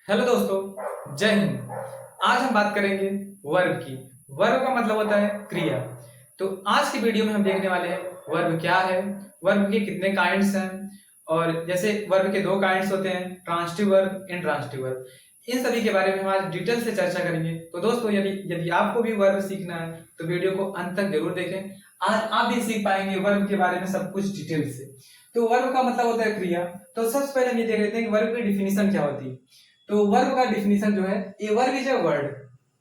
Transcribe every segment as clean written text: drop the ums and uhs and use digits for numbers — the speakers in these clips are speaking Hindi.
हेलो दोस्तों, जय हिंद। आज हम बात करेंगे वर्ब की। वर्ब का मतलब होता है क्रिया। तो आज की वीडियो में हम देखने वाले हैं वर्ब क्या है, वर्ब के कितने काइंड्स हैं, और जैसे वर्ब के दो काइंड्स होते हैं, ट्रांजिटिव वर्ब, इंट्रांजिटिव वर्ब। इन सभी के बारे में हम आज डिटेल से चर्चा करेंगे। तो दोस्तों, यदि यदि आपको भी वर्ब सीखना है तो वीडियो को अंत तक जरूर देखें। आज आप भी सीख पाएंगे वर्ब के बारे में सब कुछ डिटेल से। तो वर्ब का मतलब होता है क्रिया। तो सबसे पहले हम ये देख लेते हैं कि वर्ब की डिफिनीशन क्या होती है। तो वर्ब का डिफिनीशन जो है, a verb is a word,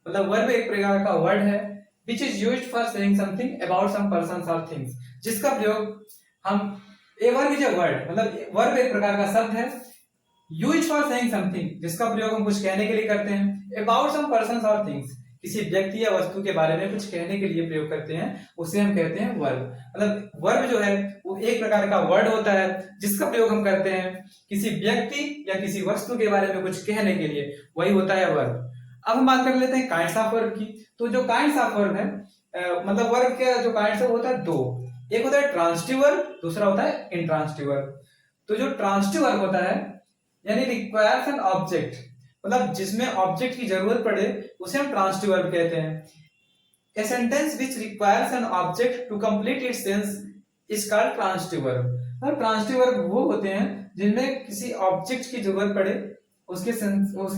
मतलब वर्ब एक प्रकार का वर्ड है which is used for saying something about some persons और थिंग्स, जिसका प्रयोग हम, a verb is a word मतलब वर्ब एक प्रकार का शब्द है यूज्ड फॉर सेइंग समथिंग, जिसका प्रयोग हम कुछ कहने के लिए करते हैं अबाउट सम पर्सन्स और थिंग्स, किसी व्यक्ति या वस्तु के बारे में कुछ कहने के लिए प्रयोग करते हैं, उसे हम कहते हैं वर्ब। मतलब वर्ब जो है वो एक प्रकार का वर्ड होता है जिसका प्रयोग हम करते हैं किसी व्यक्ति या किसी वस्तु के बारे में कुछ कहने के लिए, वही होता है वर्ब। अब हम बात कर लेते हैं काइंड्स ऑफ वर्ब की। तो जो काइंड्स ऑफ वर्ब है, मतलब वर्ब के जो काइंड्स है वो होता है दो। एक होता है ट्रांजिटिव वर्ब, दूसरा होता है इंट्रांजिटिव वर्ब। तो जो ट्रांजिटिव वर्ब होता है यानी रिक्वायर्स एन ऑब्जेक्ट, मतलब जिसमें ऑब्जेक्ट की जरूरत पड़े, उसे हम ट्रांजिटिव वर्ब कहते हैं। A sentence which requires an object to complete its sense is called transitive verb। और ट्रांजिटिव वर्ब वो होते हैं जिनमें किसी ऑब्जेक्ट की जरूरत पड़े उसके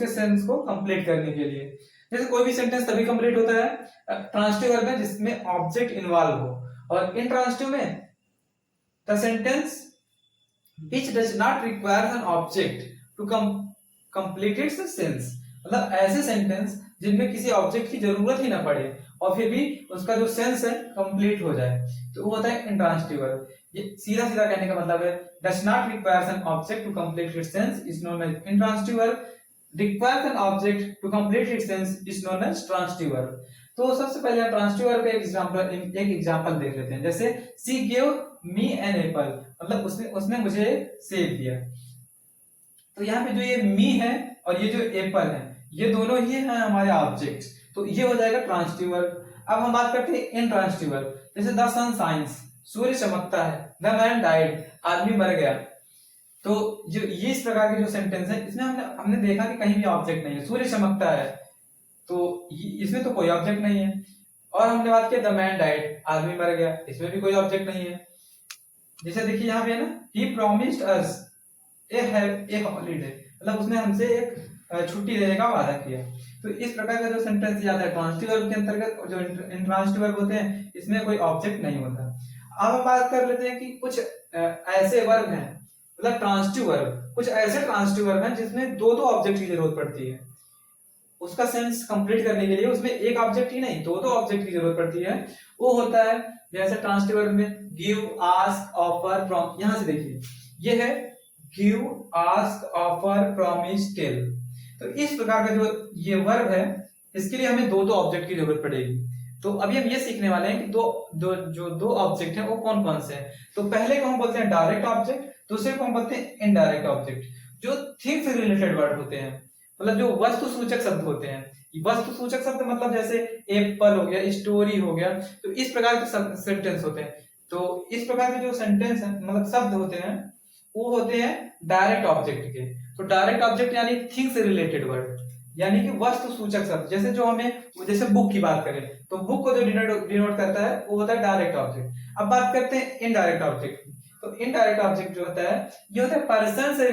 सेंस को कंप्लीट करने के लिए। जैसे कोई भी सेंटेंस तभी कंप्लीट होता है ट्रांजिटिव वर्ब में जिसमें ऑब्जेक्ट इन्वॉल्व हो, और इंट्रांजिटिव में the sentence which does not require an object to complete its sense, मतलब ऐसे सेंटेंस जिनमें किसी ऑब्जेक्ट की जरूरत ही ना पड़े और फिर भी उसका जो सेंस है कंप्लीट हो जाए, तो वो होता है इंट्रांजिटिव वर्ब। ये सीधा सीधा कहने का मतलब है does not require an object to complete its sense is known as intransitive verb, requires an object to complete its sense is known as transitive verb। तो सबसे पहले हम ट्रांजिटिव वर्ब का एक एग्जांपल देख लेते हैं। जैसे सी गिव मी एन एप्पल, मतलब उसने उसने मुझे सेब दिया। तो यहाँ पे जो ये मी है और ये जो एप्पल है, ये दोनों ही हैं हमारे ऑब्जेक्ट्स, तो ये हो जाएगा ट्रांजिटिव वर्ब। अब हम बात करते हैं इंट्रांजिटिव वर्ब। जैसे द सन शाइन्स, सूर्य चमकता है, द मैन डाइड, आदमी मर गया। तो जो ये इस प्रकार के जो सेंटेंस है, इसमें हमने हमने देखा कि कहीं भी ऑब्जेक्ट नहीं है। सूर्य चमकता है तो इसमें तो कोई ऑब्जेक्ट नहीं है। और हमने बात किया द मैन डाइड, आदमी मर गया, इसमें भी कोई ऑब्जेक्ट नहीं है। जैसे देखिए यहाँ पे है ना, he promised us A holiday, मतलब उसने हमसे एक छुट्टी देने का वादा किया। तो इस प्रकार का जो सेंटेंस आता है ट्रांजिटिव वर्ब के अंतर्गत, और जो इंट्रांजिटिव वर्ब होते हैं इसमें कोई ऑब्जेक्ट नहीं होता। अब हम बात कर लेते हैं कि कुछ ऐसे वर्ब हैं, मतलब ट्रांजिटिव वर्ब, कुछ ऐसे ट्रांजिटिव वर्ब हैं जिसमें दो दो ऑब्जेक्ट की जरूरत पड़ती है उसका सेंस कंप्लीट करने के लिए। उसमें एक ऑब्जेक्ट ही नहीं, दो दो ऑब्जेक्ट की जरूरत पड़ती है। वो होता है जैसे ट्रांजिटिव वर्ब में गिव, आस्क, ऑफर, प्रॉमिस। यहां से देखिए, ये है give, ask, offer, promise, tell. तो इस प्रकार का जो ये वर्ब है, इसके लिए हमें दो दो ऑब्जेक्ट की जरूरत पड़ेगी। तो अभी हम ये सीखने वाले हैं कि दो ऑब्जेक्ट हैं वो कौन कौन से हैं। तो पहले को हम बोलते हैं डायरेक्ट ऑब्जेक्ट, दूसरे को हम बोलते हैं इनडायरेक्ट ऑब्जेक्ट, जो थिंग से रिलेटेड वर्ड होते हैं, मतलब जो वस्तु सूचक शब्द होते हैं। वस्तु सूचक शब्द मतलब जैसे एप्पल हो गया, स्टोरी हो गया, तो इस प्रकार के सेंटेंस होते हैं। तो इस प्रकार के जो सेंटेंस है, मतलब शब्द होते हैं, वो होते हैं डायरेक्ट ऑब्जेक्ट के। तो डायरेक्ट ऑब्जेक्ट यानी थिंग से रिलेटेड वर्ड, यानी कि वस्तु सूचक शब्द। जैसे जो हमें, जैसे बुक की बात करें तो बुक को जो डिनोट करता है वो होता है डायरेक्ट ऑब्जेक्ट। अब बात करते हैं इनडायरेक्ट ऑब्जेक्ट। तो इनडायरेक्ट ऑब्जेक्ट जो होता है, ये होता है पर्सन से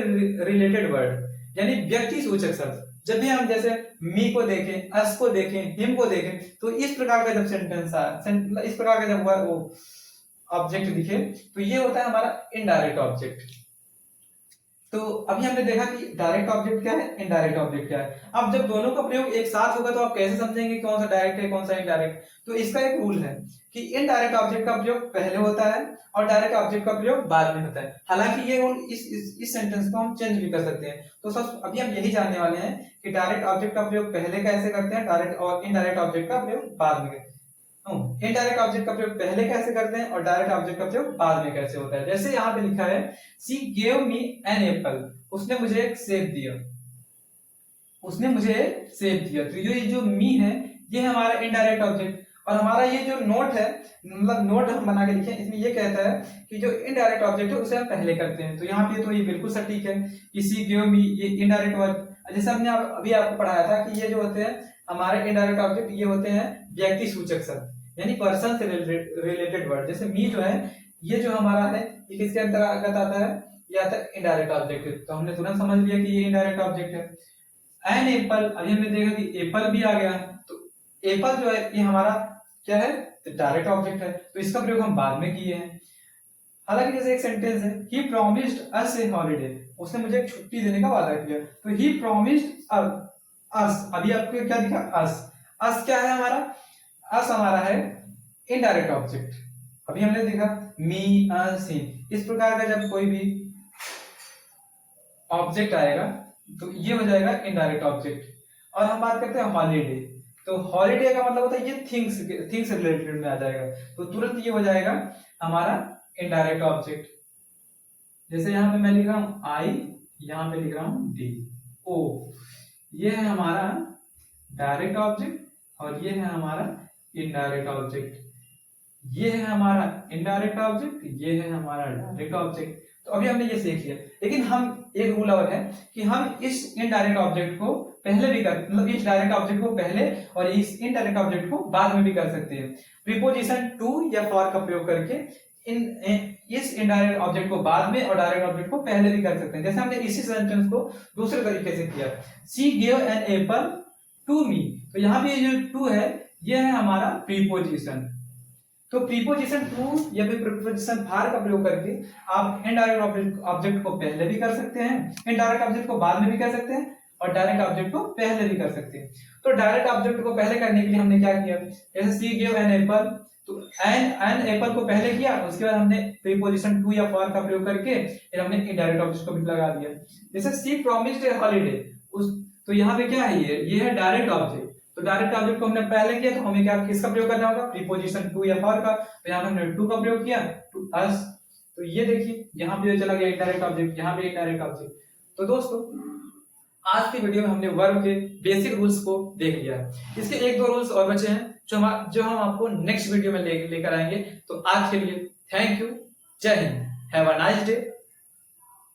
रिलेटेड वर्ड, यानी व्यक्ति सूचक शब्द। जब भी हम जैसे मी को देखें, अस को देखें, हिम को देखें, तो इस प्रकार का जब सेंटेंस इस प्रकार का जब वो ऑब्जेक्ट दिखे, तो ये होता है हमारा इनडायरेक्ट ऑब्जेक्ट। तो अभी हमने देखा कि डायरेक्ट ऑब्जेक्ट क्या है, इनडायरेक्ट ऑब्जेक्ट क्या है। अब जब दोनों का प्रयोग एक साथ होगा तो आप कैसे समझेंगे कौन सा डायरेक्ट है कौन सा इनडायरेक्ट। तो इसका एक रूल है कि इनडायरेक्ट ऑब्जेक्ट का प्रयोग पहले होता है और डायरेक्ट ऑब्जेक्ट का प्रयोग बाद में होता है। हालांकि ये रूल इस सेंटेंस को हम चेंज भी कर सकते हैं। तो सब अभी हम यही जानने वाले हैं कि डायरेक्ट ऑब्जेक्ट का प्रयोग पहले कैसे करते हैं, डायरेक्ट और इनडायरेक्ट ऑब्जेक्ट का प्रयोग बाद में। इनडायरेक्ट ऑब्जेक्ट का प्रयोग पहले कैसे करते हैं और डायरेक्ट ऑब्जेक्ट का प्रयोग बाद में कैसे होता है। जैसे यहाँ पे लिखा है she gave me an apple, उसने मुझे एक सेब दिया, उसने मुझे सेब दिया। तो ये जो मी है ये है हमारा इनडायरेक्ट ऑब्जेक्ट। और हमारा ये जो नोट है, मतलब नोट हम बना के लिखे, इसमें ये कहता है कि जो इनडायरेक्ट ऑब्जेक्ट है उसे हम पहले करते हैं। तो यहाँ पे तो ये बिल्कुल सटीक है कि सी गिव मी, ये इनडायरेक्ट वर्ब। जैसे हमने अभी आपको पढ़ाया था कि ये जो होते हैं हमारे इनडायरेक्ट ऑब्जेक्ट, ये होते हैं व्यक्ति सूचक शब्द, यानी पर्सन से रिलेटेड वर्ड। जैसे मी जो है, ये जो हमारा है, ये किसके अंतर्गत आता है? ये आता है इनडायरेक्ट ऑब्जेक्ट। तो हमने तुरंत समझ लिया कि ये इनडायरेक्ट ऑब्जेक्ट है। एन एप्पल, अभी हमने देखा कि एप्पल भी आ गया, तो एप्पल जो है ये हमारा क्या है? डायरेक्ट ऑब्जेक्ट है, तो इसका प्रयोग हम बाद में किए हैं। हालांकि जैसे एक सेंटेंस है, he promised us A holiday, उसने मुझे एक छुट्टी देने का वादा किया। तो ही प्रॉमिस्ड अस, अभी आपको क्या दिखा? अस क्या है हमारा? अस हमारा है इनडायरेक्ट ऑब्जेक्ट। अभी हमने देखा मी, अस, हिम, इस प्रकार का जब कोई भी ऑब्जेक्ट आएगा तो ये हो जाएगा इनडायरेक्ट ऑब्जेक्ट। और हम बात करते हैं हॉलीडे, तो हॉलीडे का मतलब होता है ये थिंग्स रिलेटेड में आ जाएगा, तो तुरंत ये हो जाएगा हमारा इनडायरेक्ट ऑब्जेक्ट। जैसे यहाँ पे मैं लिख रहा हूं आई, यहाँ पे लिख रहा हूं डी ओ, ये है हमारा डायरेक्ट ऑब्जेक्ट और ये है हमारा इनडायरेक्ट ऑब्जेक्ट। ये है हमारा इनडायरेक्ट ऑब्जेक्ट, ये है हमारा डायरेक्ट ऑब्जेक्ट। तो अभी हमने ये सीख लिया, लेकिन हम एक रूल और है कि हम इस इनडायरेक्ट ऑब्जेक्ट को पहले भी कर, मतलब इस डायरेक्ट ऑब्जेक्ट को पहले और इस इनडायरेक्ट ऑब्जेक्ट को बाद में भी कर सकते हैं। प्रीपोजिशन टू या फॉर का प्रयोग करके इस इनडायरेक्ट ऑब्जेक्ट को बाद में और डायरेक्ट ऑब्जेक्ट को पहले भी कर सकते हैं। जैसे हमने इसी सेंटेंस को दूसरे तरीके से किया, see give an apple to me, तो यहाँ पे जो टू है ये है हमारा प्रीपोजिशन। तो प्रीपोजिशन टू या फिर प्रीपोजिशन फॉर का प्रयोग करके आप इनडायरेक्ट ऑब्जेक्ट को पहले भी कर सकते हैं, इनडायरेक्ट ऑब्जेक्ट को बाद में भी कर सकते हैं और डायरेक्ट ऑब्जेक्ट को पहले भी कर सकते हैं। तो डायरेक्ट ऑब्जेक्ट को पहले करने के लिए हमने क्या किया? जैसे सी गिव एन एप्पल, तो एन एप्पल को पहले किया, उसके बाद हमने प्रीपोजिशन टू या फॉर का प्रयोग करके फिर हमने इनडायरेक्ट ऑब्जेक्ट को भी लगा दिया। जैसे सी प्रॉमिस्ड ए हॉलिडे, उस तो यहाँ पे क्या है? ये है डायरेक्ट ऑब्जेक्ट। तो डायरेक्ट ऑब्जेक्ट को हमने पहले किया, तो हमें क्या किसका प्रयोग करना होगा? प्रीपोजिशन टू या फॉर का। तो यहाँ पे हमने टू का प्रयोग किया, टू अस, तो ये देखिए यहाँ पे चला गया इनडायरेक्ट ऑब्जेक्ट, यहाँ पे इनडायरेक्ट ऑब्जेक्ट। तो दोस्तों आज की वीडियो में हमने वर्ब के बेसिक रूल्स को देख लिया है। इसके एक दो रूल्स और बचे हैं जो हम आपको नेक्स्ट वीडियो में लेकर आएंगे। तो आज के लिए थैंक यू, जय Hind, have a nice day.